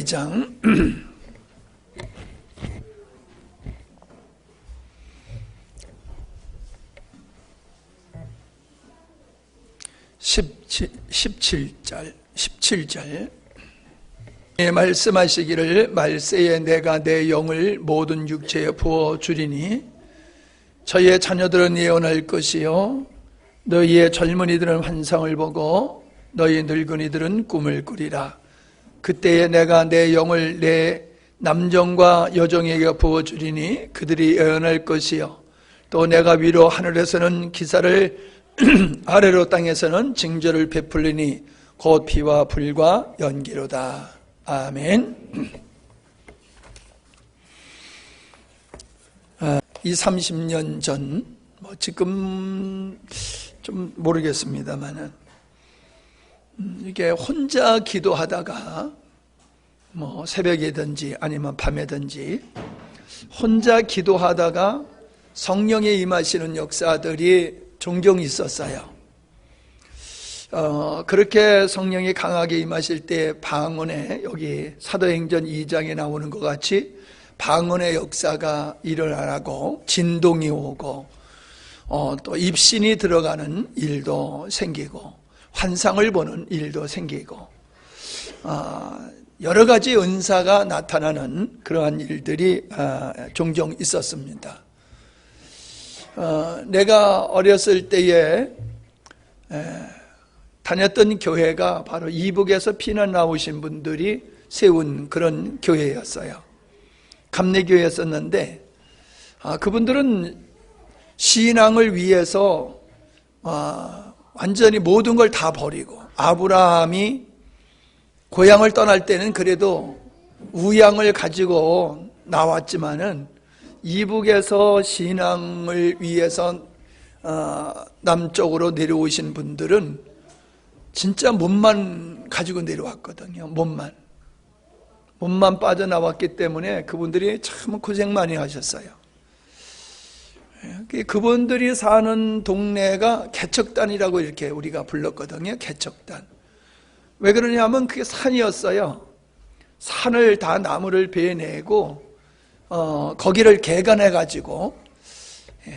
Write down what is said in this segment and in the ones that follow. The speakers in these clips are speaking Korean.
2장 17절 말씀하시기를 말세에 내가 내 영을 모든 육체에 부어주리니 저희의 자녀들은 예언할 것이요 너희의 젊은이들은 환상을 보고 너희 늙은이들은 꿈을 꾸리라. 그때에 내가 내 영을 내 남종과 여종에게 부어주리니 그들이 예언할 것이요 또 내가 위로 하늘에서는 기사를 아래로 땅에서는 징조를 베풀리니 곧 피와 불과 연기로다. 아멘. 30년 전, 지금 좀 모르겠습니다만은, 이게 혼자 기도하다가, 새벽이든지 아니면 밤에든지, 혼자 기도하다가 성령에 임하시는 역사들이 종종 있었어요. 그렇게 성령이 강하게 임하실 때 방언에, 여기 사도행전 2장에 나오는 것 같이 방언의 역사가 일어나고 진동이 오고 또 입신이 들어가는 일도 생기고 환상을 보는 일도 생기고 여러 가지 은사가 나타나는 그러한 일들이 종종 있었습니다. 내가 어렸을 때에 다녔던 교회가 바로 이북에서 피난 나오신 분들이 세운 그런 교회였어요. 감리교회였었는데 그분들은 신앙을 위해서 완전히 모든 걸 다 버리고, 아브라함이 고향을 떠날 때는 그래도 우양을 가지고 나왔지만은 이북에서 신앙을 위해서 남쪽으로 내려오신 분들은 진짜 몸만 가지고 내려왔거든요. 몸만 빠져나왔기 때문에 그분들이 참 고생 많이 하셨어요. 그분들이 사는 동네가 개척단이라고 이렇게 우리가 불렀거든요. 개척단. 왜 그러냐면 그게 산이었어요. 산을 다 나무를 베내고 거기를 개간해 가지고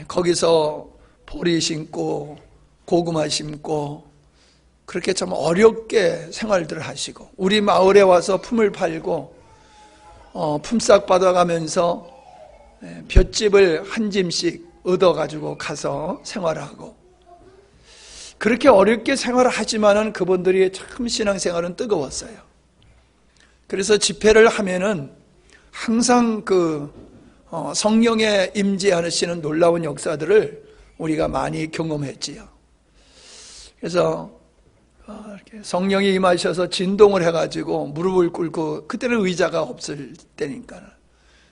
거기서 보리 심고 고구마 심고 그렇게 참 어렵게 생활들을 하시고, 우리 마을에 와서 품을 팔고 품삯 받아가면서 볏집을 한 짐씩 얻어가지고 가서 생활하고, 그렇게 어렵게 생활을 하지만은 그분들이 참 신앙생활은 뜨거웠어요. 그래서 집회를 하면은 항상 성령의 임재하시는 놀라운 역사들을 우리가 많이 경험했지요. 그래서 이렇게 성령이 임하셔서 진동을 해가지고 무릎을 꿇고, 그때는 의자가 없을 때니까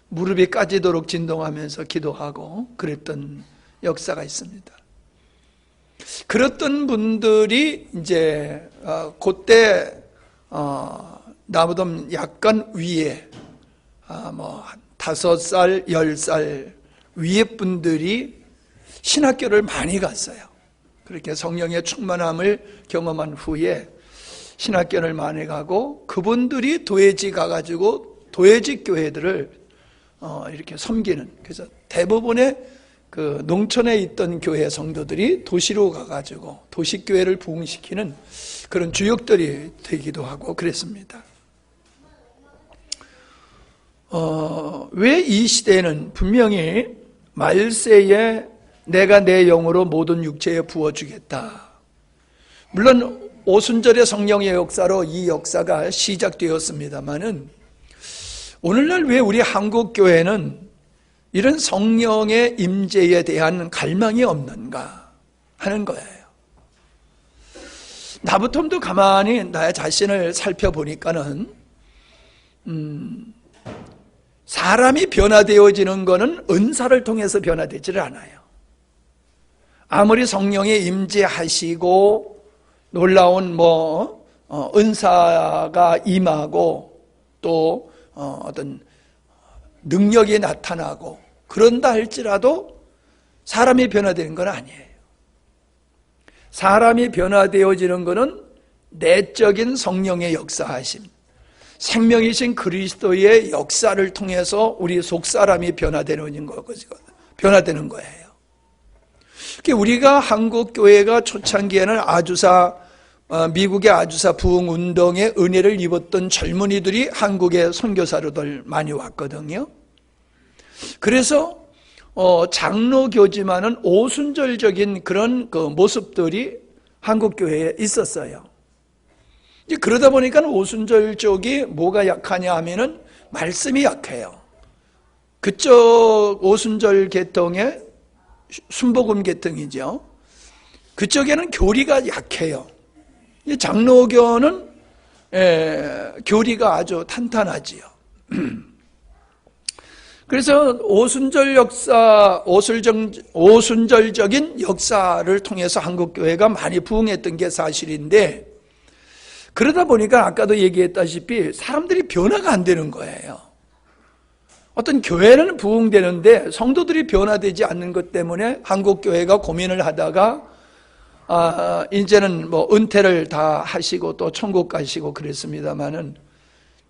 무릎이 까지도록 진동하면서 기도하고 그랬던 역사가 있습니다. 그랬던 분들이 이제 그때 나보다 약간 위에 한 5살, 10살 위에 분들이 신학교를 많이 갔어요. 그렇게 성령의 충만함을 경험한 후에 신학교를 많이 가고, 그분들이 도회지 가가지고 도회지 교회들을 이렇게 섬기는, 그래서 대부분의 그 농촌에 있던 교회 성도들이 도시로 가가지고 도시교회를 부흥시키는 그런 주역들이 되기도 하고 그랬습니다. 왜 이 시대에는 분명히 말세에 내가 내 영으로 모든 육체에 부어주겠다. 물론 오순절의 성령의 역사로 이 역사가 시작되었습니다마는 오늘날 왜 우리 한국교회는 이런 성령의 임재에 대한 갈망이 없는가 하는 거예요. 나부터도 가만히 나의 자신을 살펴보니까는 사람이 변화되어지는 것은 은사를 통해서 변화되지를 않아요. 아무리 성령이 임재하시고 놀라운 은사가 임하고 또 어떤 능력이 나타나고 그런다 할지라도 사람이 변화되는 건 아니에요. 사람이 변화되어지는 것은 내적인 성령의 역사하심, 생명이신 그리스도의 역사를 통해서 우리 속사람이 변화되는 거예요. 우리가 한국 교회가 초창기에는 미국의 아주사 부흥 운동의 은혜를 입었던 젊은이들이 한국에 선교사로들 많이 왔거든요. 그래서 장로교지만은 오순절적인 그런 그 모습들이 한국 교회에 있었어요. 이제 그러다 보니까 오순절 쪽이 뭐가 약하냐 하면은 말씀이 약해요. 그쪽 오순절 계통의 순복음 계통이죠. 그쪽에는 교리가 약해요. 장로교는 교리가 아주 탄탄하지요. 그래서 오순절적인 역사를 통해서 한국교회가 많이 부흥했던 게 사실인데, 그러다 보니까 아까도 얘기했다시피 사람들이 변화가 안 되는 거예요. 어떤 교회는 부흥되는데 성도들이 변화되지 않는 것 때문에 한국교회가 고민을 하다가 이제는 뭐 은퇴를 다 하시고 또 천국 가시고 그랬습니다만은,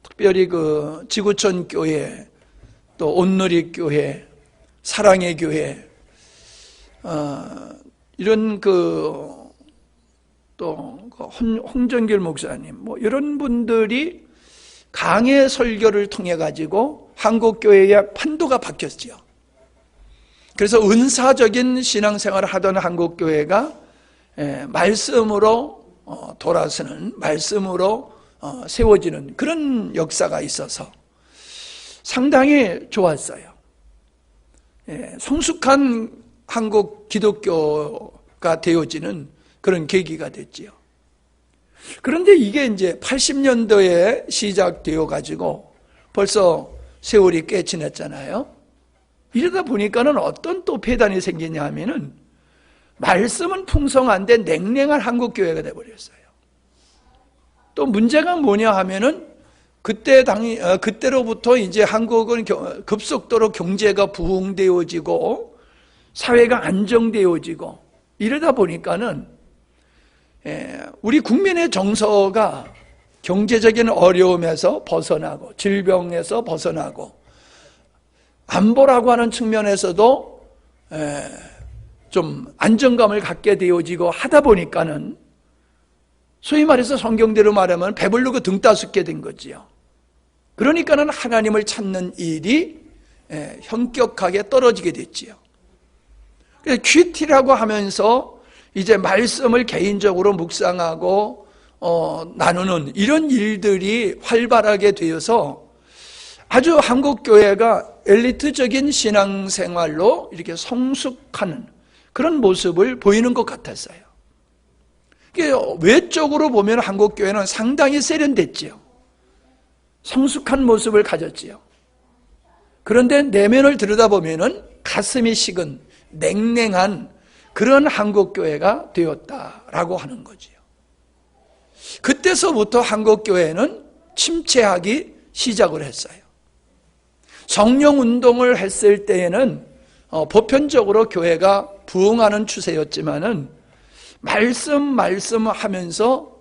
특별히 그 지구촌 교회, 또 온누리 교회, 사랑의 교회, 이런 또 홍정길 목사님, 뭐 이런 분들이 강의 설교를 통해 가지고 한국 교회의 판도가 바뀌었지요. 그래서 은사적인 신앙생활을 하던 한국 교회가 말씀으로 돌아서는, 말씀으로 세워지는 그런 역사가 있어서 상당히 좋았어요. 성숙한 한국 기독교가 되어지는 그런 계기가 됐지요. 그런데 이게 이제 80년도에 시작되어 가지고 벌써 세월이 꽤 지났잖아요. 이러다 보니까는 어떤 또 폐단이 생기냐 하면은, 말씀은 풍성한데 냉랭한 한국 교회가 돼버렸어요. 또 문제가 뭐냐 하면은, 그때로부터 이제 한국은 급속도로 경제가 부흥되어지고 사회가 안정되어지고 이러다 보니까는 우리 국민의 정서가 경제적인 어려움에서 벗어나고 질병에서 벗어나고 안보라고 하는 측면에서도 좀 안정감을 갖게 되어지고 하다 보니까는, 소위 말해서 성경대로 말하면 배부르고 등 따숩게 된 거지요. 그러니까는 하나님을 찾는 일이 현격하게 떨어지게 됐지요. 그래서 큐티라고 하면서 이제 말씀을 개인적으로 묵상하고 나누는 이런 일들이 활발하게 되어서 아주 한국 교회가 엘리트적인 신앙생활로 이렇게 성숙하는 그런 모습을 보이는 것 같았어요. 외적으로 보면 한국 교회는 상당히 세련됐지요. 성숙한 모습을 가졌지요. 그런데 내면을 들여다보면은 가슴이 식은 냉랭한 그런 한국 교회가 되었다라고 하는 거지요. 그때서부터 한국 교회는 침체하기 시작을 했어요. 성령 운동을 했을 때에는 보편적으로 교회가 부흥하는 추세였지만은 말씀하면서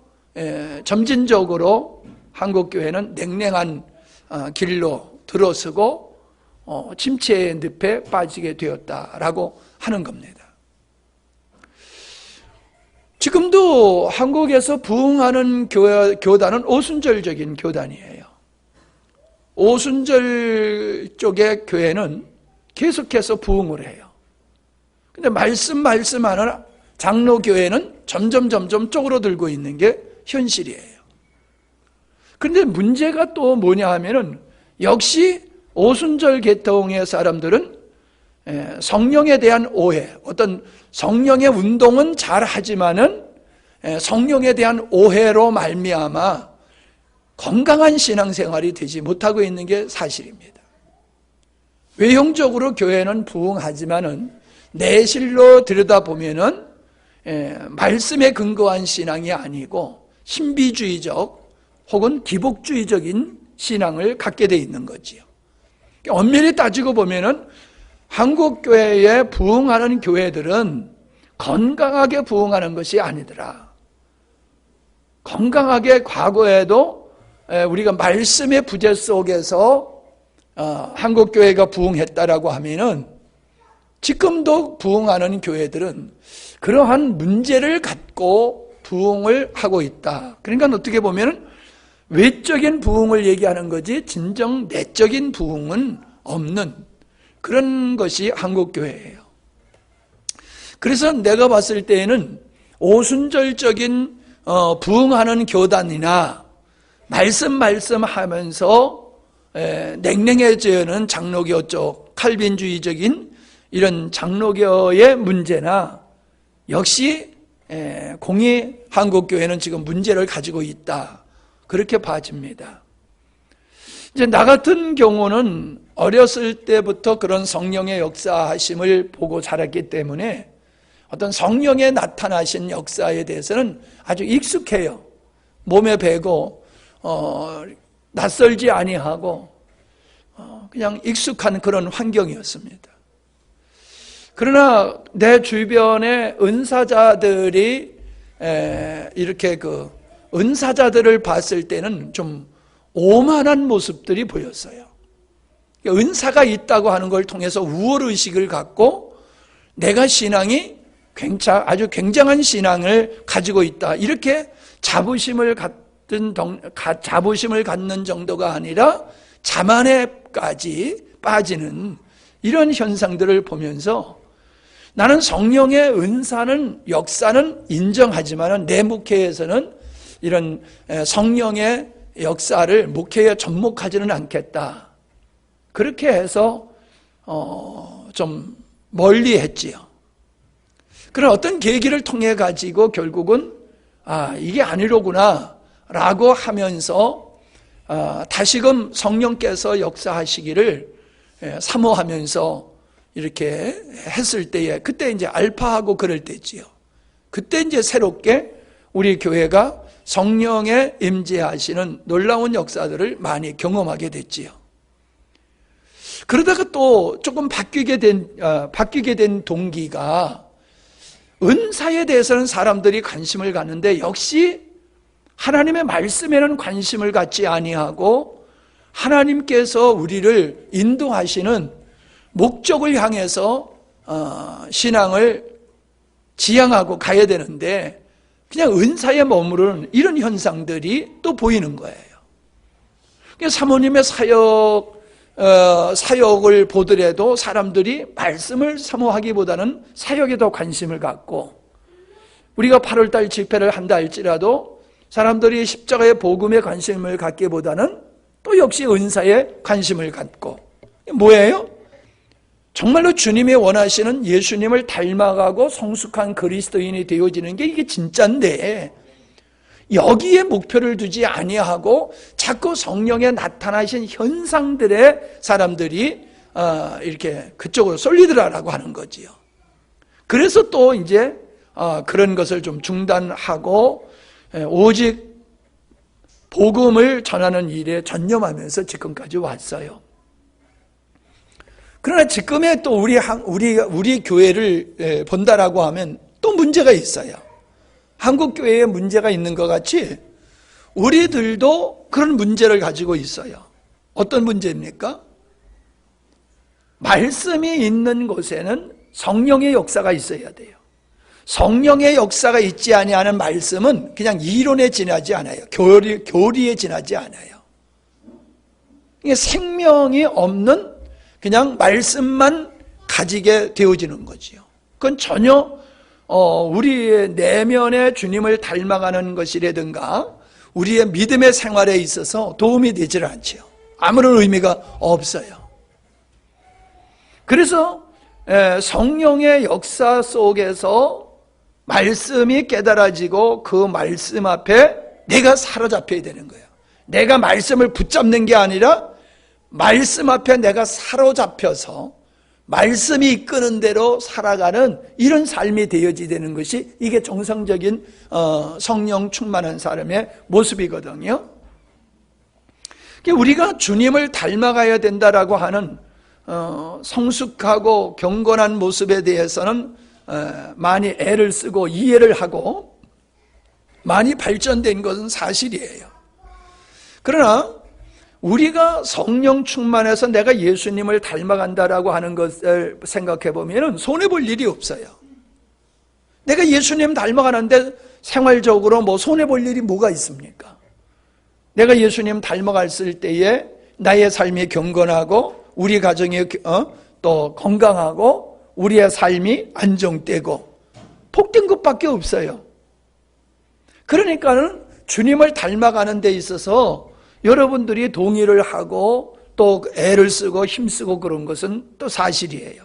점진적으로 한국 교회는 냉랭한 길로 들어서고 침체의 늪에 빠지게 되었다라고 하는 겁니다. 지금도 한국에서 부흥하는 교단은 오순절적인 교단이에요. 오순절 쪽의 교회는 계속해서 부흥을 해요. 근데 말씀하는 장로교회는 점점 쪼그러들고 있는 게 현실이에요. 그런데 문제가 또 뭐냐 하면은, 역시 오순절 계통의 사람들은 성령에 대한 오해, 어떤 성령의 운동은 잘 하지만은 성령에 대한 오해로 말미암아 건강한 신앙생활이 되지 못하고 있는 게 사실입니다. 외형적으로 교회는 부흥하지만은 내실로 들여다보면은 말씀에 근거한 신앙이 아니고 신비주의적 혹은 기복주의적인 신앙을 갖게 돼 있는 거지요. 엄밀히 따지고 보면은 한국 교회에 부흥하는 교회들은 건강하게 부흥하는 것이 아니더라. 건강하게 과거에도 우리가 말씀의 부재 속에서 한국교회가 부흥했다라고 하면은 지금도 부흥하는 교회들은 그러한 문제를 갖고 부흥을 하고 있다. 그러니까 어떻게 보면은 외적인 부흥을 얘기하는 거지 진정 내적인 부흥은 없는 그런 것이 한국교회예요. 그래서 내가 봤을 때에는 오순절적인 부흥하는 교단이나 말씀 하면서 냉랭해지는 장로교 쪽 칼빈주의적인 이런 장로교의 문제나 역시 공의 한국교회는 지금 문제를 가지고 있다. 그렇게 봐집니다. 이제 나 같은 경우는 어렸을 때부터 그런 성령의 역사하심을 보고 자랐기 때문에 어떤 성령의 나타나신 역사에 대해서는 아주 익숙해요. 몸에 배고 낯설지 아니하고 그냥 익숙한 그런 환경이었습니다. 그러나 내 주변의 은사자들이 이렇게 그 은사자들을 봤을 때는 좀 오만한 모습들이 보였어요. 은사가 있다고 하는 걸 통해서 우월의식을 갖고 내가 신앙이 아주 굉장한 신앙을 가지고 있다. 이렇게 자부심을 갖는 정도가 아니라 자만에까지 빠지는 이런 현상들을 보면서 나는 성령의 은사는 역사는 인정하지만 내 목회에서는 이런 성령의 역사를 목회에 접목하지는 않겠다. 그렇게 해서 좀 멀리 했지요. 그런 어떤 계기를 통해 가지고 결국은 이게 아니로구나 라고 하면서 다시금 성령께서 역사하시기를 사모하면서 이렇게 했을 때에 그때 이제 알파하고 그럴 때지요. 그때 이제 새롭게 우리 교회가 성령의 임재하시는 놀라운 역사들을 많이 경험하게 됐지요. 그러다가 또 조금 바뀌게 된 동기가 은사에 대해서는 사람들이 관심을 갖는데 역시 하나님의 말씀에는 관심을 갖지 아니하고 하나님께서 우리를 인도하시는 목적을 향해서 신앙을 지향하고 가야 되는데 그냥 은사에 머무르는 이런 현상들이 또 보이는 거예요. 사모님의 사역을 보더라도 사람들이 말씀을 사모하기보다는 사역에 더 관심을 갖고 우리가 8월달 집회를 한다 할지라도 사람들이 십자가의 복음에 관심을 갖기보다는 또 역시 은사에 관심을 갖고 뭐예요? 정말로 주님이 원하시는 예수님을 닮아가고 성숙한 그리스도인이 되어지는 게 이게 진짜인데 여기에 목표를 두지 아니하고 자꾸 성령에 나타나신 현상들에 사람들이 이렇게 그쪽으로 쏠리더라라고 하는 거지요. 그래서 또 이제 그런 것을 좀 중단하고 오직 복음을 전하는 일에 전념하면서 지금까지 왔어요. 그러나 지금의 또 우리 교회를 본다라고 하면 또 문제가 있어요. 한국 교회에 문제가 있는 것 같이 우리들도 그런 문제를 가지고 있어요. 어떤 문제입니까? 말씀이 있는 곳에는 성령의 역사가 있어야 돼요. 성령의 역사가 있지 아니하는 말씀은 그냥 이론에 지나지 않아요. 교리에 지나지 않아요. 이게 생명이 없는 그냥 말씀만 가지게 되어지는 거지요. 그건 전혀 우리의 내면의 주님을 닮아가는 것이라든가 우리의 믿음의 생활에 있어서 도움이 되질 않죠. 아무런 의미가 없어요. 그래서 성령의 역사 속에서 말씀이 깨달아지고 그 말씀 앞에 내가 사로잡혀야 되는 거예요. 내가 말씀을 붙잡는 게 아니라 말씀 앞에 내가 사로잡혀서 말씀이 이끄는 대로 살아가는 이런 삶이 되어지는 것이 이게 정상적인 성령 충만한 사람의 모습이거든요. 우리가 주님을 닮아가야 된다라고 하는 성숙하고 경건한 모습에 대해서는 많이 애를 쓰고 이해를 하고 많이 발전된 것은 사실이에요. 그러나 우리가 성령 충만해서 내가 예수님을 닮아간다라고 하는 것을 생각해 보면 손해볼 일이 없어요. 내가 예수님 닮아가는데 생활적으로 뭐 손해볼 일이 뭐가 있습니까? 내가 예수님 닮아갔을 때에 나의 삶이 경건하고 우리 가정이 또 건강하고 우리의 삶이 안정되고 복된 것밖에 없어요. 그러니까는 주님을 닮아가는 데 있어서 여러분들이 동의를 하고 또 애를 쓰고 힘쓰고 그런 것은 또 사실이에요.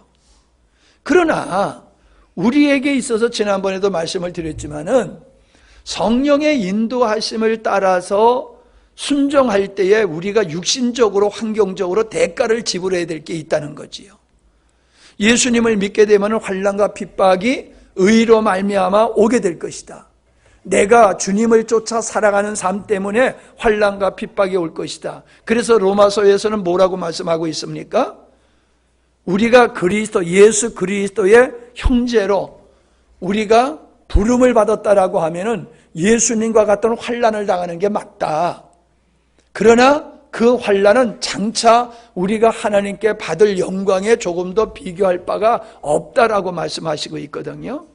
그러나 우리에게 있어서 지난번에도 말씀을 드렸지만은 성령의 인도하심을 따라서 순종할 때에 우리가 육신적으로 환경적으로 대가를 지불해야 될 게 있다는 거지요. 예수님을 믿게 되면 환난과 핍박이 의로 말미암아 오게 될 것이다. 내가 주님을 쫓아 살아가는 삶 때문에 환난과 핍박이 올 것이다. 그래서 로마서에서는 뭐라고 말씀하고 있습니까? 우리가 예수 그리스도의 형제로 우리가 부름을 받았다라고 하면은 예수님과 같은 환난을 당하는 게 맞다. 그러나 그 환난은 장차 우리가 하나님께 받을 영광에 조금 더 비교할 바가 없다라고 말씀하시고 있거든요.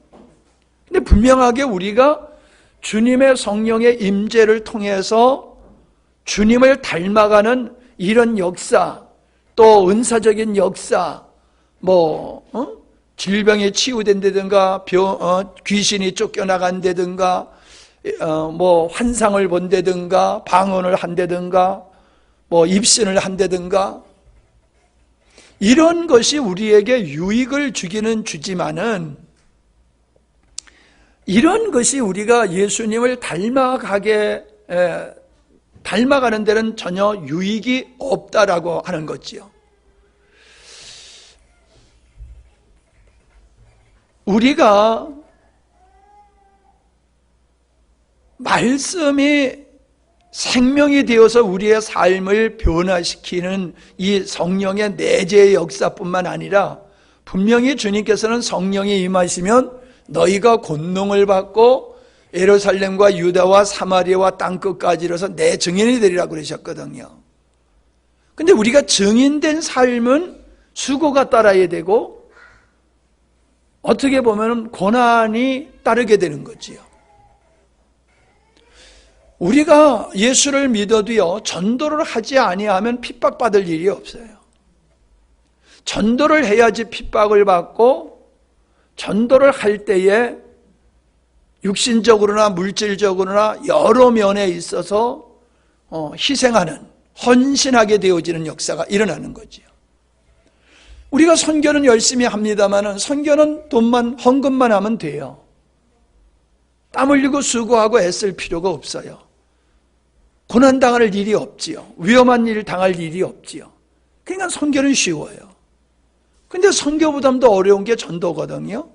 근데 분명하게 우리가 주님의 성령의 임재를 통해서 주님을 닮아가는 이런 역사, 또 은사적인 역사, 질병에 치유된다든가 귀신이 쫓겨나간다든가 환상을 본다든가 방언을 한다든가 입신을 한다든가 이런 것이 우리에게 유익을 주기는 주지만은 이런 것이 우리가 예수님을 닮아가는 데는 전혀 유익이 없다라고 하는 거지요. 우리가 말씀이 생명이 되어서 우리의 삶을 변화시키는 이 성령의 내재의 역사뿐만 아니라 분명히 주님께서는 성령이 임하시면 너희가 권능을 받고 예루살렘과 유다와 사마리아와 땅끝까지 이르러서 내 증인이 되리라고 그러셨거든요. 근데 우리가 증인된 삶은 수고가 따라야 되고 어떻게 보면 고난이 따르게 되는 거지요. 우리가 예수를 믿어도요, 전도를 하지 아니하면 핍박받을 일이 없어요. 전도를 해야지 핍박을 받고 전도를 할 때에 육신적으로나 물질적으로나 여러 면에 있어서 희생하는, 헌신하게 되어지는 역사가 일어나는 거지요. 우리가 선교는 열심히 합니다만 선교는 헌금만 하면 돼요. 땀 흘리고 수고하고 애쓸 필요가 없어요. 고난당할 일이 없지요. 위험한 일 당할 일이 없지요. 그러니까 선교는 쉬워요. 근데 선교보다도 더 어려운 게 전도거든요.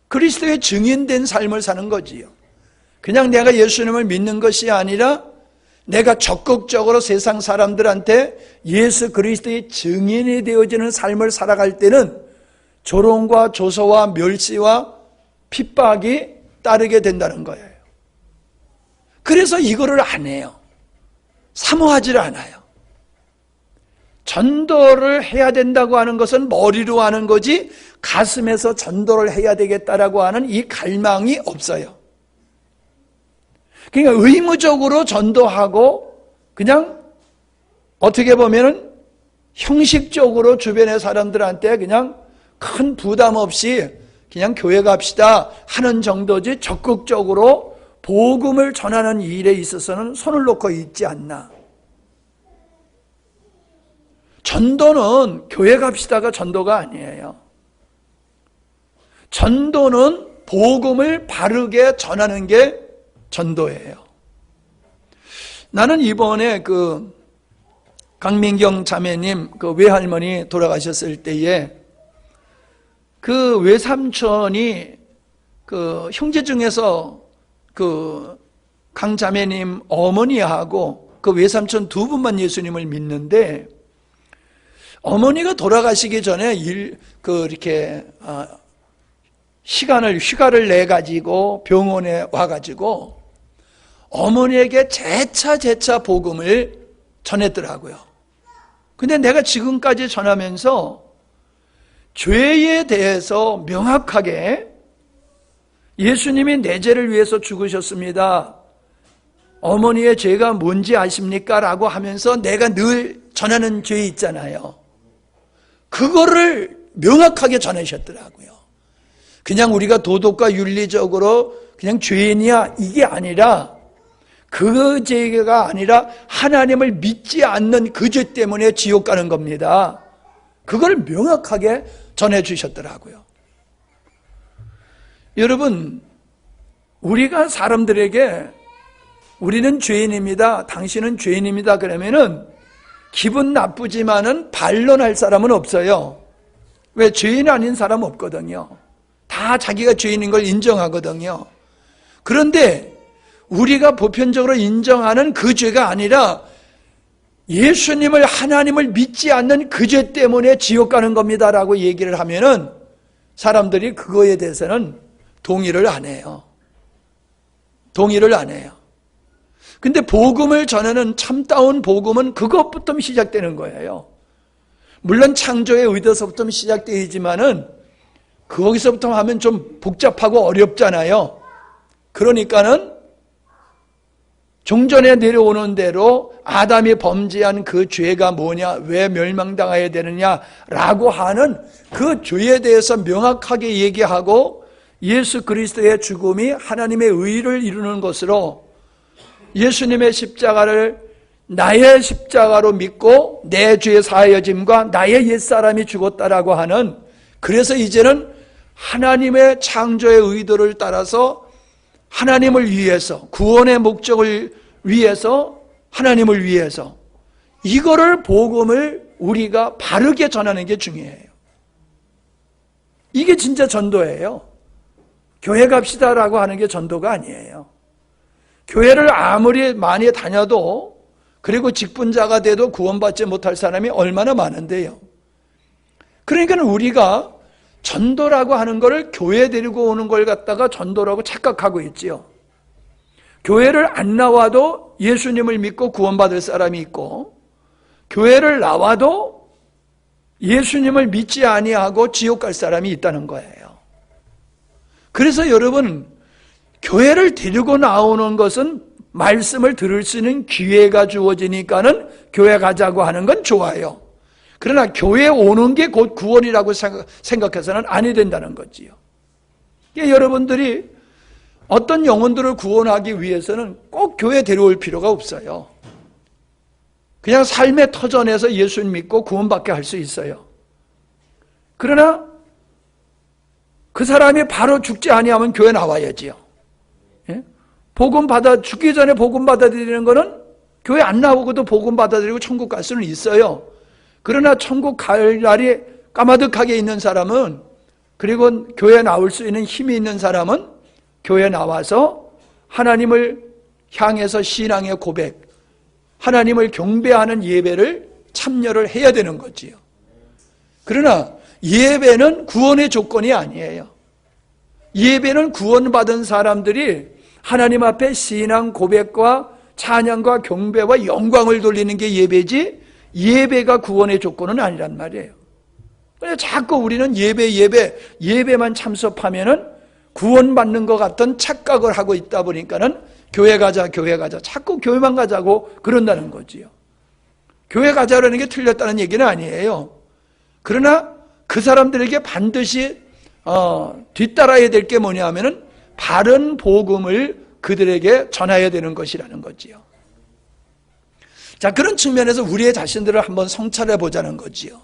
그리스도의 증인된 삶을 사는 거지요. 그냥 내가 예수님을 믿는 것이 아니라 내가 적극적으로 세상 사람들한테 예수 그리스도의 증인이 되어지는 삶을 살아갈 때는 조롱과 조소와 멸시와 핍박이 따르게 된다는 거예요. 그래서 이거를 안 해요. 사모하지를 않아요. 전도를 해야 된다고 하는 것은 머리로 하는 거지 가슴에서 전도를 해야 되겠다라고 하는 이 갈망이 없어요. 그러니까 의무적으로 전도하고 그냥 어떻게 보면은 형식적으로 주변의 사람들한테 그냥 큰 부담 없이 그냥 교회 갑시다 하는 정도지 적극적으로 복음을 전하는 일에 있어서는 손을 놓고 있지 않나. 전도는 교회 갑시다가 전도가 아니에요. 전도는 복음을 바르게 전하는 게 전도예요. 나는 이번에 강민경 자매님 외할머니 돌아가셨을 때에 그 외삼촌이 형제 중에서 강 자매님 어머니하고 그 외삼촌 두 분만 예수님을 믿는데 어머니가 돌아가시기 전에 이렇게 휴가를 내 가지고 병원에 와 가지고 어머니에게 재차 복음을 전했더라고요. 근데 내가 지금까지 전하면서 죄에 대해서 명확하게 예수님이 내 죄를 위해서 죽으셨습니다. 어머니의 죄가 뭔지 아십니까? 라고 하면서 내가 늘 전하는 죄 있잖아요. 그거를 명확하게 전하셨더라고요. 그냥 우리가 도덕과 윤리적으로 그냥 죄인이야 이게 아니라, 그 죄가 아니라 하나님을 믿지 않는 그 죄 때문에 지옥 가는 겁니다. 그걸 명확하게 전해주셨더라고요. 여러분, 우리가 사람들에게 우리는 죄인입니다, 당신은 죄인입니다 그러면은 기분 나쁘지만은 반론할 사람은 없어요. 왜? 죄인 아닌 사람 없거든요. 다 자기가 죄인인 걸 인정하거든요. 그런데 우리가 보편적으로 인정하는 그 죄가 아니라 예수님을, 하나님을 믿지 않는 그 죄 때문에 지옥 가는 겁니다 라고 얘기를 하면은 사람들이 그거에 대해서는 동의를 안 해요. 동의를 안 해요. 근데 복음을 전하는 참다운 복음은 그것부터 시작되는 거예요. 물론 창조의 의도서부터 시작되지만은 거기서부터 하면 좀 복잡하고 어렵잖아요. 그러니까는 종전에 내려오는 대로 아담이 범죄한 그 죄가 뭐냐, 왜 멸망당해야 되느냐라고 하는 그 죄에 대해서 명확하게 얘기하고, 예수 그리스도의 죽음이 하나님의 의를 이루는 것으로 예수님의 십자가를 나의 십자가로 믿고 내 죄 사하여짐과 나의 옛사람이 죽었다라고 하는, 그래서 이제는 하나님의 창조의 의도를 따라서 하나님을 위해서, 구원의 목적을 위해서, 하나님을 위해서, 이거를 복음을 우리가 바르게 전하는 게 중요해요. 이게 진짜 전도예요. 교회 갑시다라고 하는 게 전도가 아니에요. 교회를 아무리 많이 다녀도, 그리고 직분자가 돼도 구원받지 못할 사람이 얼마나 많은데요. 그러니까 우리가 전도라고 하는 것을 교회 데리고 오는 걸 갖다가 전도라고 착각하고 있지요. 교회를 안 나와도 예수님을 믿고 구원받을 사람이 있고, 교회를 나와도 예수님을 믿지 아니하고 지옥 갈 사람이 있다는 거예요. 그래서 여러분, 교회를 데리고 나오는 것은 말씀을 들을 수 있는 기회가 주어지니까는 교회 가자고 하는 건 좋아요. 그러나 교회에 오는 게 곧 구원이라고 생각해서는 아니 된다는 거지요. 여러분들이 어떤 영혼들을 구원하기 위해서는 꼭 교회에 데려올 필요가 없어요. 그냥 삶의 터전에서 예수 믿고 구원받게 할 수 있어요. 그러나 그 사람이 바로 죽지 아니하면 교회 나와야지요. 예? 복음 죽기 전에 복음 받아들이는 거는 교회 안 나오고도 복음 받아들이고 천국 갈 수는 있어요. 그러나 천국 갈 날이 까마득하게 있는 사람은, 그리고 교회 나올 수 있는 힘이 있는 사람은 교회 나와서 하나님을 향해서 신앙의 고백, 하나님을 경배하는 예배를 참여를 해야 되는 거지요. 그러나 예배는 구원의 조건이 아니에요. 예배는 구원받은 사람들이 하나님 앞에 신앙 고백과 찬양과 경배와 영광을 돌리는 게 예배지, 예배가 구원의 조건은 아니란 말이에요. 그래서 자꾸 우리는 예배만 참석하면은 구원받는 것 같은 착각을 하고 있다 보니까는 교회 가자, 자꾸 교회만 가자고 그런다는 거지요. 교회 가자라는 게 틀렸다는 얘기는 아니에요. 그러나 그 사람들에게 반드시 뒤따라야 될 게 뭐냐면은 바른 복음을 그들에게 전해야 되는 것이라는 거지요. 자, 그런 측면에서 우리의 자신들을 한번 성찰해 보자는 거지요.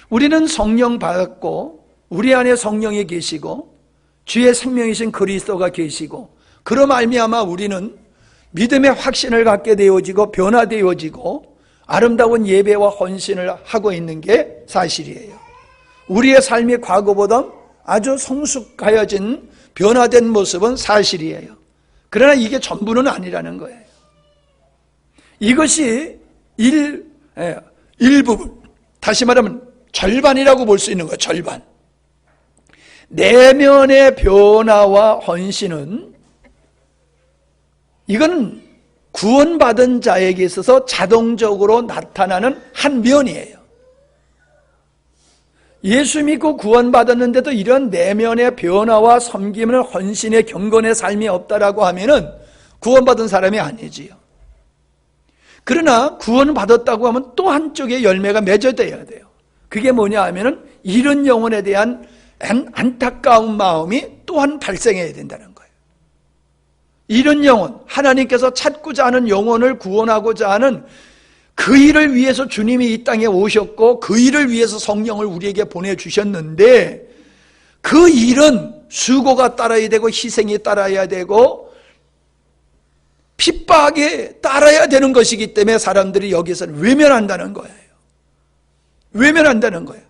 우리는 성령 받았고, 우리 안에 성령이 계시고, 주의 생명이신 그리스도가 계시고, 그로 말미암아 우리는 믿음의 확신을 갖게 되어지고 변화되어지고 아름다운 예배와 헌신을 하고 있는 게 사실이에요. 우리의 삶이 과거보다 아주 성숙하여진 변화된 모습은 사실이에요. 그러나 이게 전부는 아니라는 거예요. 이것이 일부분, 다시 말하면 절반이라고 볼 수 있는 거예요. 절반. 내면의 변화와 헌신은 이건 구원받은 자에게 있어서 자동적으로 나타나는 한 면이에요. 예수 믿고 구원받았는데도 이런 내면의 변화와 섬김을 헌신의 경건의 삶이 없다라고 하면은 구원받은 사람이 아니지요. 그러나 구원받았다고 하면 또 한쪽에 열매가 맺어져야 돼요. 그게 뭐냐 하면은 이런 영혼에 대한 안타까운 마음이 또한 발생해야 된다는 거예요. 이런 영혼, 하나님께서 찾고자 하는 영혼을 구원하고자 하는 그 일을 위해서 주님이 이 땅에 오셨고 그 일을 위해서 성령을 우리에게 보내주셨는데 그 일은 수고가 따라야 되고 희생이 따라야 되고 핍박에 따라야 되는 것이기 때문에 사람들이 여기서는 외면한다는 거예요. 외면한다는 거예요.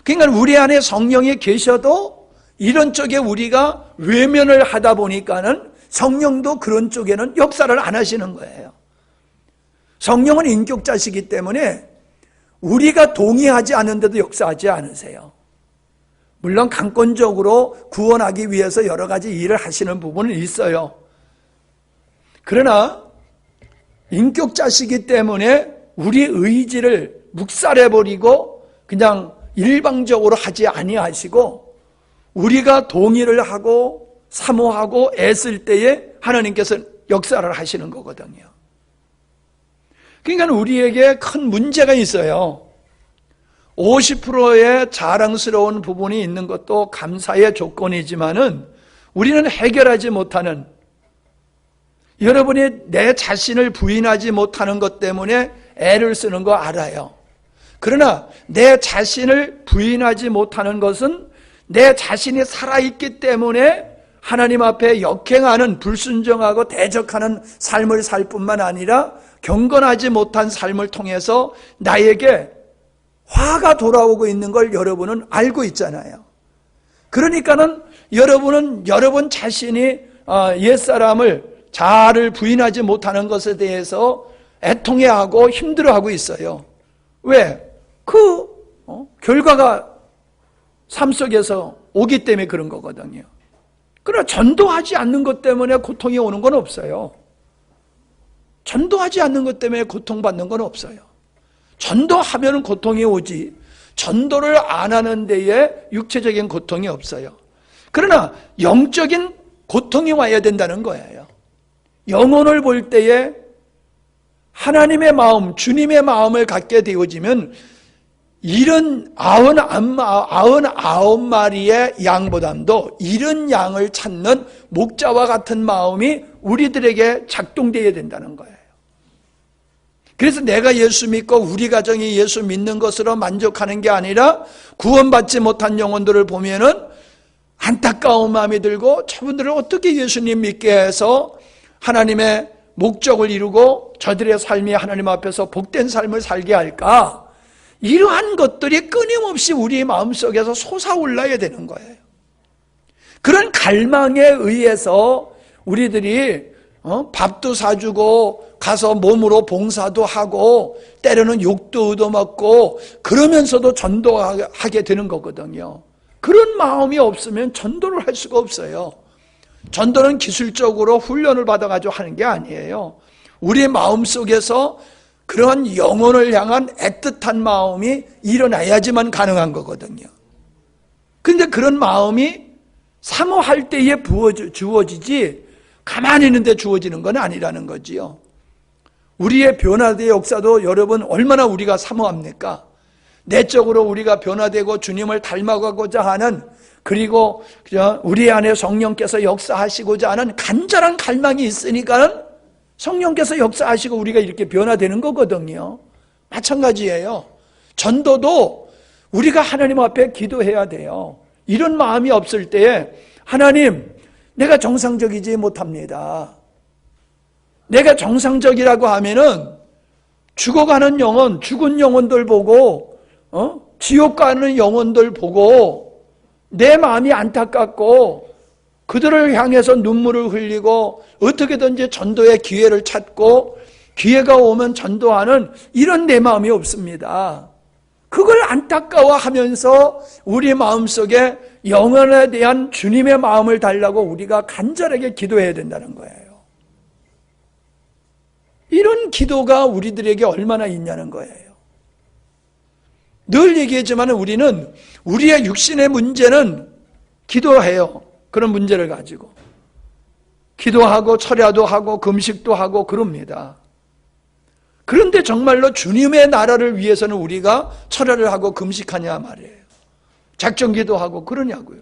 그러니까 우리 안에 성령이 계셔도 이런 쪽에 우리가 외면을 하다 보니까는 성령도 그런 쪽에는 역사를 안 하시는 거예요. 성령은 인격자시기 때문에 우리가 동의하지 않는데도 역사하지 않으세요. 물론 강권적으로 구원하기 위해서 여러 가지 일을 하시는 부분은 있어요. 그러나 인격자시기 때문에 우리 의지를 묵살해버리고 그냥 일방적으로 하지 아니하시고 우리가 동의를 하고 사모하고 애쓸 때에 하나님께서 역사를 하시는 거거든요. 그러니까 우리에게 큰 문제가 있어요. 50%의 자랑스러운 부분이 있는 것도 감사의 조건이지만은 우리는 해결하지 못하는, 여러분이 내 자신을 부인하지 못하는 것 때문에 애를 쓰는 거 알아요. 그러나 내 자신을 부인하지 못하는 것은 내 자신이 살아있기 때문에 하나님 앞에 역행하는, 불순종하고 대적하는 삶을 살 뿐만 아니라 경건하지 못한 삶을 통해서 나에게 화가 돌아오고 있는 걸 여러분은 알고 있잖아요. 그러니까는 여러분은 여러분 자신이 옛사람을, 자아를 부인하지 못하는 것에 대해서 애통해하고 힘들어하고 있어요. 왜? 결과가 삶 속에서 오기 때문에 그런 거거든요. 그러나 전도하지 않는 것 때문에 고통이 오는 건 없어요. 전도하지 않는 것 때문에 고통받는 건 없어요. 전도하면 고통이 오지, 전도를 안 하는 데에 육체적인 고통이 없어요. 그러나 영적인 고통이 와야 된다는 거예요. 영혼을 볼 때에 하나님의 마음, 주님의 마음을 갖게 되어지면 이런 99마리의 양보다도 이런 양을 찾는 목자와 같은 마음이 우리들에게 작동되어야 된다는 거예요. 그래서 내가 예수 믿고 우리 가정이 예수 믿는 것으로 만족하는 게 아니라 구원받지 못한 영혼들을 보면은 안타까운 마음이 들고 저분들을 어떻게 예수님 믿게 해서 하나님의 목적을 이루고 저들의 삶이 하나님 앞에서 복된 삶을 살게 할까? 이러한 것들이 끊임없이 우리 마음속에서 솟아올라야 되는 거예요. 그런 갈망에 의해서 우리들이 밥도 사주고 가서 몸으로 봉사도 하고 때로는 욕도 얻어먹고 그러면서도 전도하게 되는 거거든요. 그런 마음이 없으면 전도를 할 수가 없어요. 전도는 기술적으로 훈련을 받아가지고 하는 게 아니에요. 우리의 마음속에서 그러한 영혼을 향한 애틋한 마음이 일어나야지만 가능한 거거든요. 그런데 그런 마음이 사모할 때에 주어지지 가만히 있는데 주어지는 건 아니라는 거지요. 우리의 변화의 역사도 여러분 얼마나 우리가 사모합니까? 내적으로 우리가 변화되고 주님을 닮아가고자 하는, 그리고 우리 안에 성령께서 역사하시고자 하는 간절한 갈망이 있으니까 성령께서 역사하시고 우리가 이렇게 변화되는 거거든요. 마찬가지예요. 전도도 우리가 하나님 앞에 기도해야 돼요. 이런 마음이 없을 때에 하나님, 내가 정상적이지 못합니다. 내가 정상적이라고 하면은 죽어가는 영혼, 죽은 영혼들 보고 지옥 가는 영혼들 보고 내 마음이 안타깝고 그들을 향해서 눈물을 흘리고 어떻게든지 전도의 기회를 찾고 기회가 오면 전도하는 이런 내 마음이 없습니다. 그걸 안타까워하면서 우리 마음속에 영혼에 대한 주님의 마음을 달라고 우리가 간절하게 기도해야 된다는 거예요. 이런 기도가 우리들에게 얼마나 있냐는 거예요. 늘 얘기했지만 우리는 우리의 육신의 문제는 기도해요. 그런 문제를 가지고 기도하고 철야도 하고 금식도 하고 그럽니다. 그런데 정말로 주님의 나라를 위해서는 우리가 철야를 하고 금식하냐 말이에요. 작정기도 하고 그러냐고요.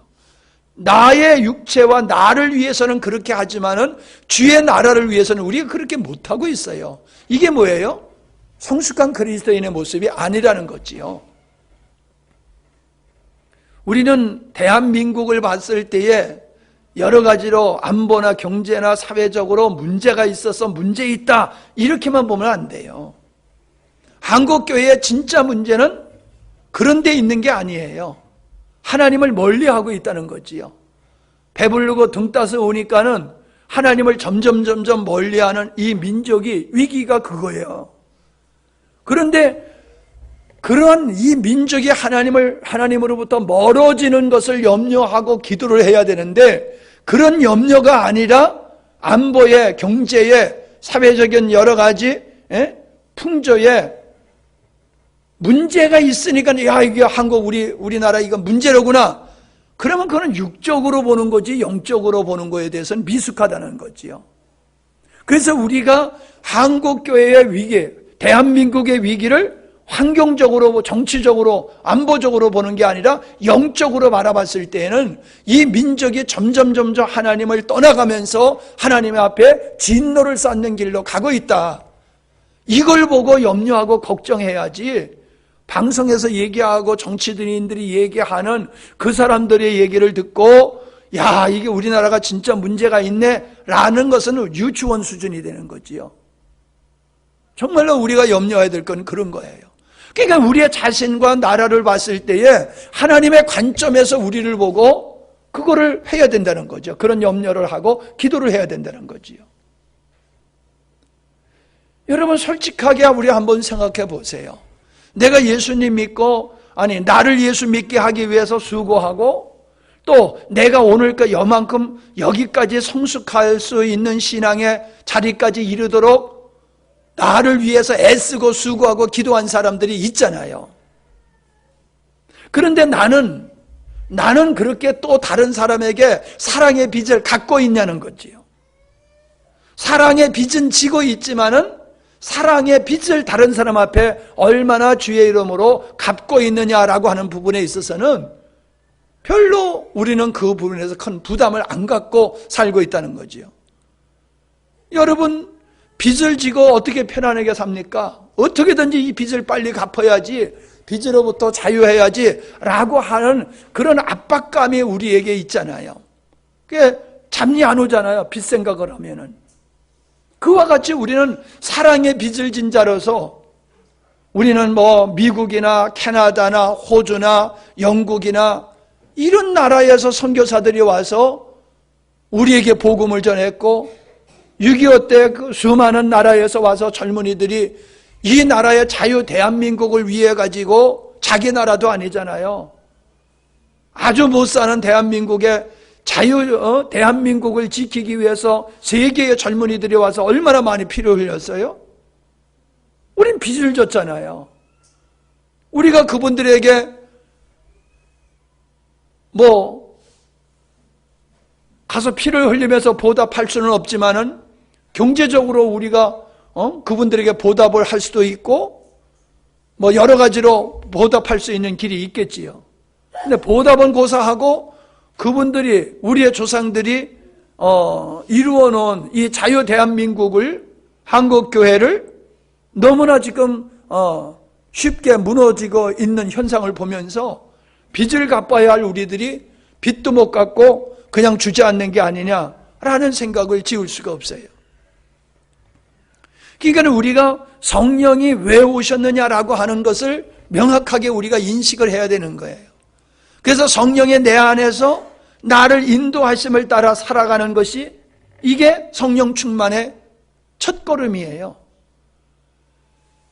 나의 육체와 나를 위해서는 그렇게 하지만은 주의 나라를 위해서는 우리가 그렇게 못하고 있어요. 이게 뭐예요? 성숙한 그리스도인의 모습이 아니라는 거지요. 우리는 대한민국을 봤을 때에 여러 가지로 안보나 경제나 사회적으로 문제가 있어서 문제 있다 이렇게만 보면 안 돼요. 한국교회의 진짜 문제는 그런 데 있는 게 아니에요. 하나님을 멀리하고 있다는 거지요. 배부르고 등 따서 오니까는 하나님을 점점 멀리하는 이 민족이 위기가 그거예요. 그런데 그런 이 민족이 하나님으로부터 멀어지는 것을 염려하고 기도를 해야 되는데 그런 염려가 아니라 안보에, 경제에, 사회적인 여러 가지 풍조에 문제가 있으니까 야 이게 한국 우리나라 이거 문제로구나. 그러면 그건 육적으로 보는 거지 영적으로 보는 거에 대해서는 미숙하다는 거지요. 그래서 우리가 한국교회의 위기, 대한민국의 위기를 환경적으로, 정치적으로, 안보적으로 보는 게 아니라 영적으로 바라봤을 때에는 이 민족이 점점 하나님을 떠나가면서 하나님 앞에 진노를 쌓는 길로 가고 있다. 이걸 보고 염려하고 걱정해야지 방송에서 얘기하고 정치인들이 얘기하는 그 사람들의 얘기를 듣고 야 이게 우리나라가 진짜 문제가 있네 라는 것은 유치원 수준이 되는 거지요. 정말로 우리가 염려해야 될 건 그런 거예요. 그러니까 우리의 자신과 나라를 봤을 때에 하나님의 관점에서 우리를 보고 그거를 해야 된다는 거죠. 그런 염려를 하고 기도를 해야 된다는 거지요. 여러분 솔직하게 우리 한번 생각해 보세요. 내가 예수님 믿고 나를 예수 믿게 하기 위해서 수고하고 또 내가 오늘까 여만큼 여기까지 성숙할 수 있는 신앙의 자리까지 이르도록 나를 위해서 애쓰고 수고하고 기도한 사람들이 있잖아요. 그런데 나는 그렇게 또 다른 사람에게 사랑의 빚을 갖고 있냐는 거지요. 사랑의 빚은 지고 있지만은 사랑의 빚을 다른 사람 앞에 얼마나 주의 이름으로 갚고 있느냐라고 하는 부분에 있어서는 별로 우리는 그 부분에서 큰 부담을 안 갖고 살고 있다는 거지요. 여러분 빚을 지고 어떻게 편안하게 삽니까? 어떻게든지 이 빚을 빨리 갚아야지, 빚으로부터 자유해야지 라고 하는 그런 압박감이 우리에게 있잖아요. 그게 잠이 안 오잖아요. 빚 생각을 하면은. 그와 같이 우리는 사랑의 빚을 진 자로서 우리는 미국이나 캐나다나 호주나 영국이나 이런 나라에서 선교사들이 와서 우리에게 복음을 전했고 6.25 때 그 수많은 나라에서 와서 젊은이들이 이 나라의 자유 대한민국을 위해 가지고 자기 나라도 아니잖아요. 아주 못 사는 대한민국의 대한민국을 지키기 위해서 세계의 젊은이들이 와서 얼마나 많이 피를 흘렸어요? 우린 빚을 졌잖아요. 우리가 그분들에게 가서 피를 흘리면서 보답할 수는 없지만은 경제적으로 우리가 그분들에게 보답을 할 수도 있고 여러 가지로 보답할 수 있는 길이 있겠지요. 근데 보답은 고사하고 그분들이 우리의 조상들이 이루어 놓은 이 자유 대한민국을 한국교회를 너무나 지금 쉽게 무너지고 있는 현상을 보면서 빚을 갚아야 할 우리들이 빚도 못 갚고 그냥 주저앉는 게 아니냐라는 생각을 지울 수가 없어요. 그러니까 우리가 성령이 왜 오셨느냐라고 하는 것을 명확하게 우리가 인식을 해야 되는 거예요. 그래서 성령의 내 안에서 나를 인도하심을 따라 살아가는 것이 이게 성령 충만의 첫걸음이에요.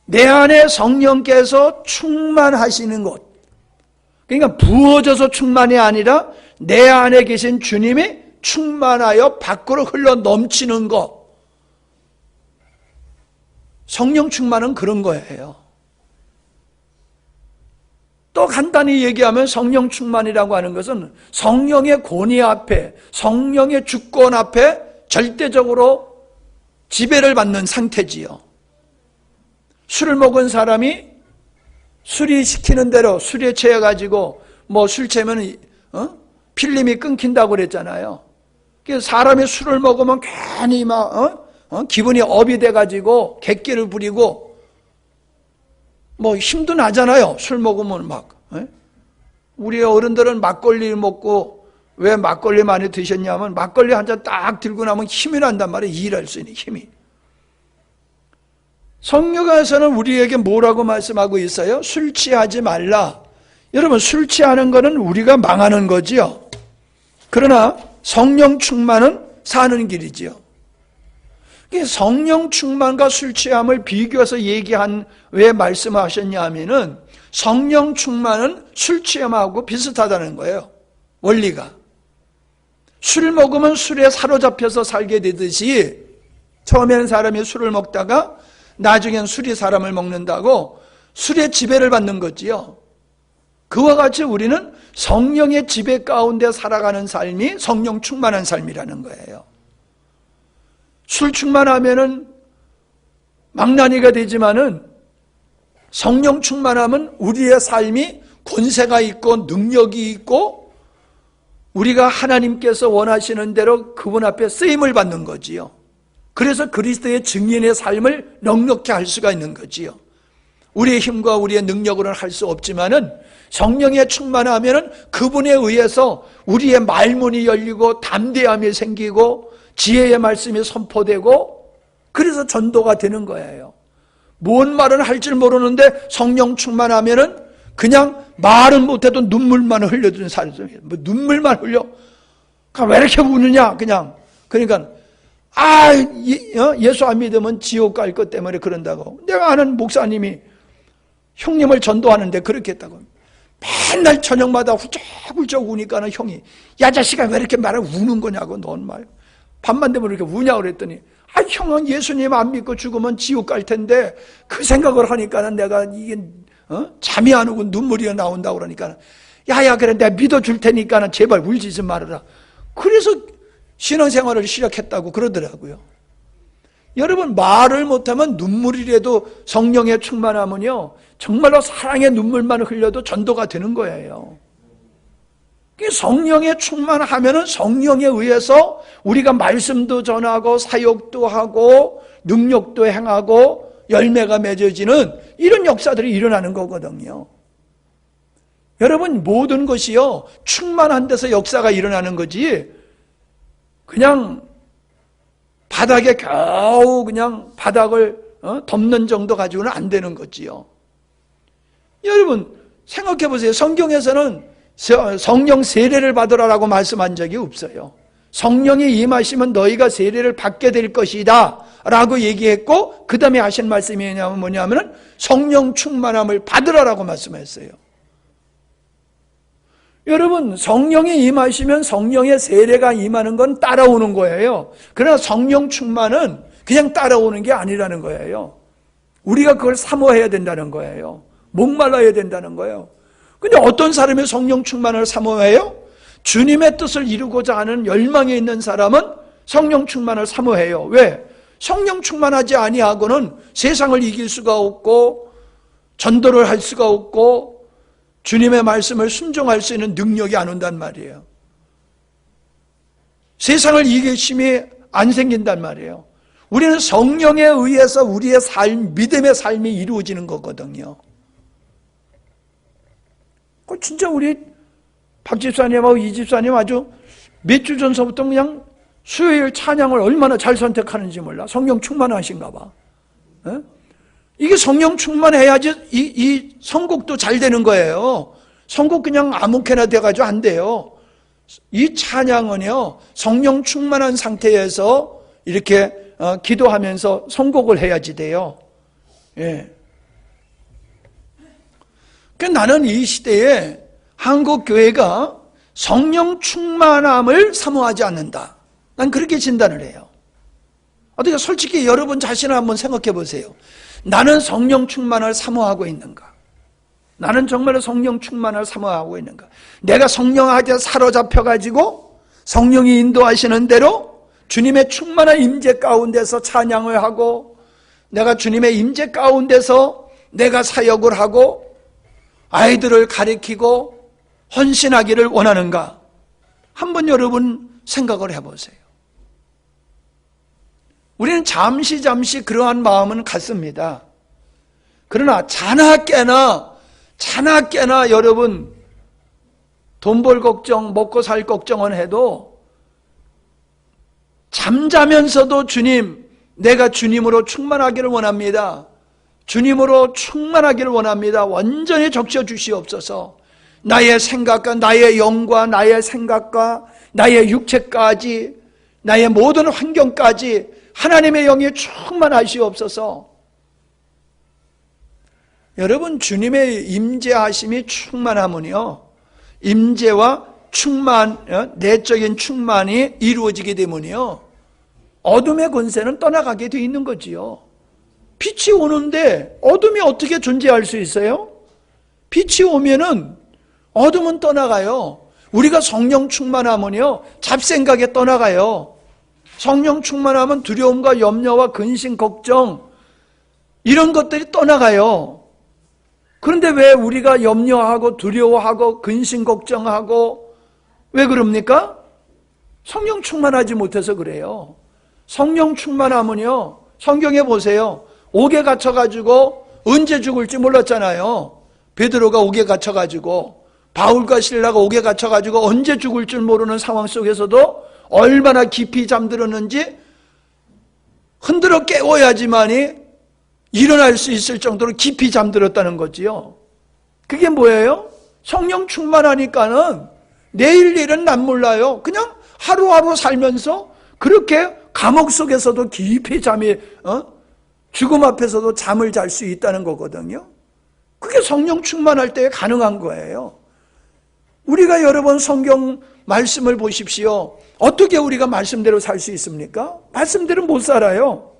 내 안에 성령께서 충만하시는 것, 그러니까 부어져서 충만이 아니라 내 안에 계신 주님이 충만하여 밖으로 흘러 넘치는 것, 성령 충만은 그런 거예요. 또 간단히 얘기하면 성령 충만이라고 하는 것은 성령의 권위 앞에, 성령의 주권 앞에 절대적으로 지배를 받는 상태지요. 술을 먹은 사람이 술이 시키는 대로 술에 취해가지고 술 취하면 필름이 끊긴다고 그랬잖아요. 그래서 사람이 술을 먹으면 괜히 기분이 업이 돼가지고 객기를 부리고 힘도 나잖아요. 술 먹으면 우리 어른들은 막걸리 먹고 왜 막걸리 많이 드셨냐면 막걸리 한 잔 딱 들고 나면 힘이 난단 말이에요. 일할 수 있는 힘이. 성령께서는 우리에게 뭐라고 말씀하고 있어요? 술 취하지 말라. 여러분, 술 취하는 거는 우리가 망하는 거지요. 그러나 성령 충만은 사는 길이지요. 성령 충만과 술 취함을 비교해서 왜 말씀하셨냐 하면은 성령 충만은 술 취함하고 비슷하다는 거예요. 원리가. 술 먹으면 술에 사로잡혀서 살게 되듯이 처음에는 사람이 술을 먹다가 나중엔 술이 사람을 먹는다고 술의 지배를 받는 거지요. 그와 같이 우리는 성령의 지배 가운데 살아가는 삶이 성령 충만한 삶이라는 거예요. 술 충만하면은 망나니가 되지만은 성령 충만하면 우리의 삶이 권세가 있고 능력이 있고 우리가 하나님께서 원하시는 대로 그분 앞에 쓰임을 받는 거지요. 그래서 그리스도의 증인의 삶을 넉넉히 할 수가 있는 거지요. 우리의 힘과 우리의 능력으로는 할 수 없지만은 성령에 충만하면은 그분에 의해서 우리의 말문이 열리고 담대함이 생기고 지혜의 말씀이 선포되고 그래서 전도가 되는 거예요. 뭔 말은 할 줄 모르는데 성령 충만하면은 그냥 말은 못해도 눈물만 흘려주는 사람이에요. 눈물만 흘려. 왜 이렇게 우느냐 그냥. 그러니까 예수 안 믿으면 지옥 갈 것 때문에 그런다고. 내가 아는 목사님이 형님을 전도하는데 그렇게 했다고. 맨날 저녁마다 훌쩍훌쩍 우니까는 형이 야 자식아 왜 이렇게 말을 우는 거냐고. 넌 말 밤만 되면 이렇게 우냐고 그랬더니 형은 예수님 안 믿고 죽으면 지옥 갈 텐데 그 생각을 하니까는 내가 이게 잠이 안 오고 눈물이 나온다고 그러니까 야야 그래 내가 믿어줄 테니까는 제발 울지 좀 말아라. 그래서 신앙생활을 시작했다고 그러더라고요. 여러분 말을 못하면 눈물이라도 성령에 충만하면요 정말로 사랑의 눈물만 흘려도 전도가 되는 거예요. 성령에 충만하면은 성령에 의해서 우리가 말씀도 전하고 사역도 하고 능력도 행하고 열매가 맺어지는 이런 역사들이 일어나는 거거든요. 여러분 모든 것이요 충만한 데서 역사가 일어나는 거지 그냥 바닥에 겨우 그냥 바닥을 덮는 정도 가지고는 안 되는 거지요. 여러분 생각해 보세요. 성경에서는 성령 세례를 받으라라고 말씀한 적이 없어요. 성령이 임하시면 너희가 세례를 받게 될 것이다 라고 얘기했고 그 다음에 하신 말씀이 뭐냐면 성령 충만함을 받으라라고 말씀했어요. 여러분 성령이 임하시면 성령의 세례가 임하는 건 따라오는 거예요. 그러나 성령 충만은 그냥 따라오는 게 아니라는 거예요. 우리가 그걸 사모해야 된다는 거예요. 목말라야 된다는 거예요. 근데 어떤 사람이 성령 충만을 사모해요? 주님의 뜻을 이루고자 하는 열망에 있는 사람은 성령 충만을 사모해요. 왜? 성령 충만하지 아니하고는 세상을 이길 수가 없고 전도를 할 수가 없고 주님의 말씀을 순종할 수 있는 능력이 안 온단 말이에요. 세상을 이길 힘이 안 생긴단 말이에요. 우리는 성령에 의해서 우리의 삶, 믿음의 삶이 이루어지는 거거든요. 진짜 우리 박 집사님하고 이 집사님 아주 몇 주 전서부터 그냥 수요일 찬양을 얼마나 잘 선택하는지 몰라. 성령 충만하신가 봐. 에? 이게 성령 충만해야지 이 선곡도 잘 되는 거예요. 선곡 그냥 아무렇게나 돼가지고 안 돼요. 이 찬양은요 성령 충만한 상태에서 이렇게 기도하면서 선곡을 해야지 돼요. 예. 나는 이 시대에 한국 교회가 성령 충만함을 사모하지 않는다. 난 그렇게 진단을 해요. 어떻게 솔직히 여러분 자신을 한번 생각해 보세요. 나는 성령 충만을 사모하고 있는가? 나는 정말로 성령 충만을 사모하고 있는가? 내가 성령한테 사로잡혀가지고 성령이 인도하시는 대로 주님의 충만한 임재 가운데서 찬양을 하고, 내가 주님의 임재 가운데서 내가 사역을 하고 아이들을 가리키고 헌신하기를 원하는가? 한번 여러분 생각을 해보세요. 우리는 잠시 그러한 마음은 갖습니다. 그러나 자나깨나 여러분 돈 벌 걱정, 먹고 살 걱정은 해도 잠자면서도 주님, 내가 주님으로 충만하기를 원합니다. 주님으로 충만하기를 원합니다. 완전히 적셔 주시옵소서. 나의 생각과 나의 영과 나의 생각과 나의 육체까지, 나의 모든 환경까지 하나님의 영이 충만하시옵소서. 여러분, 주님의 임재하심이 충만하면요, 임재와 충만, 내적인 충만이 이루어지게 되면요, 어둠의 권세는 떠나가게 돼 있는 거지요. 빛이 오는데 어둠이 어떻게 존재할 수 있어요? 빛이 오면은 어둠은 떠나가요. 우리가 성령 충만하면요, 잡생각에 떠나가요. 성령 충만하면 두려움과 염려와 근심, 걱정, 이런 것들이 떠나가요. 그런데 왜 우리가 염려하고 두려워하고 근심, 걱정하고 왜 그럽니까? 성령 충만하지 못해서 그래요. 성령 충만하면요, 성경에 보세요. 옥에 갇혀가지고 언제 죽을지 몰랐잖아요. 베드로가 옥에 갇혀가지고, 바울과 실라가 옥에 갇혀가지고 언제 죽을 줄 모르는 상황 속에서도 얼마나 깊이 잠들었는지 흔들어 깨워야지만이 일어날 수 있을 정도로 깊이 잠들었다는 거지요. 그게 뭐예요? 성령 충만하니까는 내일 일은 난 몰라요. 그냥 하루하루 살면서 그렇게 감옥 속에서도 깊이 잠이, 죽음 앞에서도 잠을 잘 수 있다는 거거든요. 그게 성령 충만할 때 가능한 거예요. 우리가 여러 번 성경 말씀을 보십시오. 어떻게 우리가 말씀대로 살 수 있습니까? 말씀대로 못 살아요.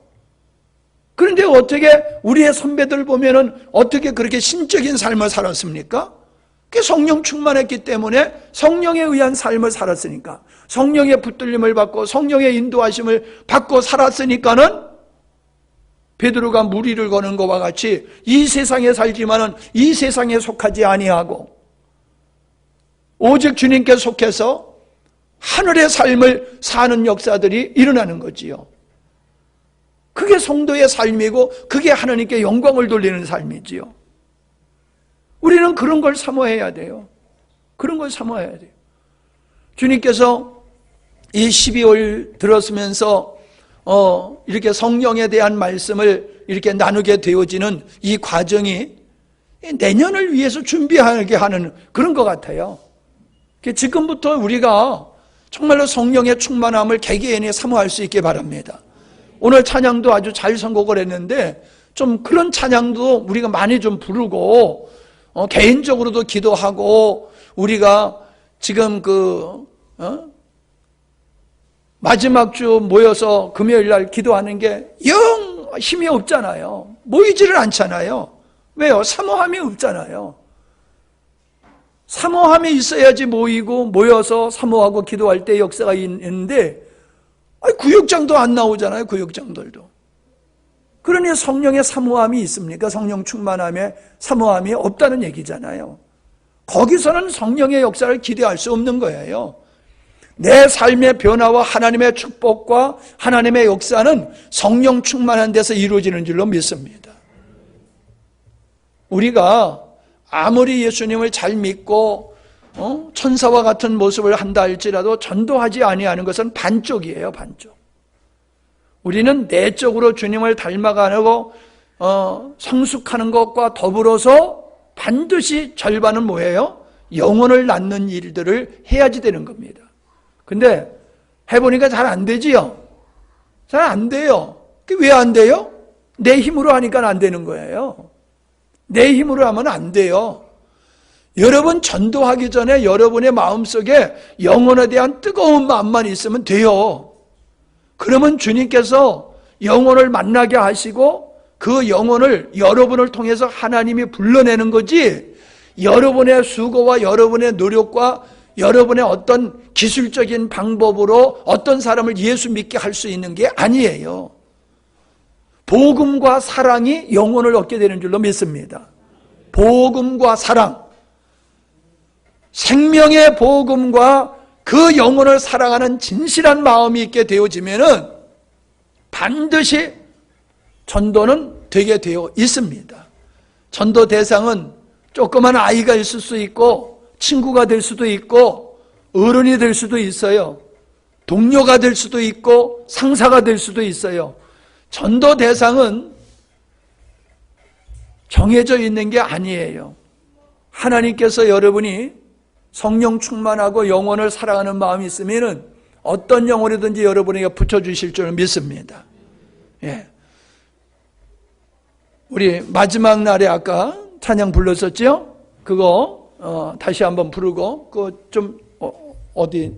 그런데 어떻게 우리의 선배들 보면은 어떻게 그렇게 신적인 삶을 살았습니까? 그게 성령 충만했기 때문에, 성령에 의한 삶을 살았으니까, 성령의 붙들림을 받고 성령의 인도하심을 받고 살았으니까는 베드로가 무리를 거는 것과 같이 이 세상에 살지만은 이 세상에 속하지 아니하고 오직 주님께 속해서 하늘의 삶을 사는 역사들이 일어나는 거지요. 그게 성도의 삶이고 그게 하나님께 영광을 돌리는 삶이지요. 우리는 그런 걸 사모해야 돼요. 그런 걸 사모해야 돼요. 주님께서 이 12월 들었으면서 이렇게 성령에 대한 말씀을 이렇게 나누게 되어지는 이 과정이 내년을 위해서 준비하게 하는 그런 것 같아요. 지금부터 우리가 정말로 성령의 충만함을 개개인이 사모할 수 있게 바랍니다. 오늘 찬양도 아주 잘 선곡을 했는데 좀 그런 찬양도 우리가 많이 좀 부르고 개인적으로도 기도하고, 우리가 지금 마지막 주 모여서 금요일 날 기도하는 게 영 힘이 없잖아요. 모이지를 않잖아요. 왜요? 사모함이 없잖아요. 사모함이 있어야지 모여서 사모하고 기도할 때 역사가 있는데, 구역장도 안 나오잖아요. 구역장들도. 그러니 성령의 사모함이 있습니까? 성령 충만함에 사모함이 없다는 얘기잖아요. 거기서는 성령의 역사를 기대할 수 없는 거예요. 내 삶의 변화와 하나님의 축복과 하나님의 역사는 성령 충만한 데서 이루어지는 줄로 믿습니다. 우리가 아무리 예수님을 잘 믿고 천사와 같은 모습을 한다 할지라도 전도하지 아니하는 것은 반쪽이에요. 반쪽. 우리는 내적으로 주님을 닮아가고 성숙하는 것과 더불어서 반드시 절반은 뭐예요? 영혼을 낳는 일들을 해야지 되는 겁니다. 근데 해보니까 잘 안 되지요? 잘 안 돼요. 왜 안 돼요? 내 힘으로 하니까 안 되는 거예요. 내 힘으로 하면 안 돼요. 여러분 전도하기 전에 여러분의 마음속에 영혼에 대한 뜨거운 마음만 있으면 돼요. 그러면 주님께서 영혼을 만나게 하시고 그 영혼을 여러분을 통해서 하나님이 불러내는 거지, 여러분의 수고와 여러분의 노력과 여러분의 어떤 기술적인 방법으로 어떤 사람을 예수 믿게 할 수 있는 게 아니에요. 복음과 사랑이 영혼을 얻게 되는 줄로 믿습니다. 복음과 사랑, 생명의 복음과 그 영혼을 사랑하는 진실한 마음이 있게 되어지면은 반드시 전도는 되게 되어 있습니다. 전도 대상은 조그만 아이가 있을 수 있고, 친구가 될 수도 있고, 어른이 될 수도 있어요. 동료가 될 수도 있고, 상사가 될 수도 있어요. 전도 대상은 정해져 있는 게 아니에요. 하나님께서 여러분이 성령 충만하고 영혼을 사랑하는 마음이 있으면 어떤 영혼이든지 여러분에게 붙여주실 줄 믿습니다. 예. 우리 마지막 날에 아까 찬양 불렀었죠? 그거 다시 한번 부르고, 그거 좀 어디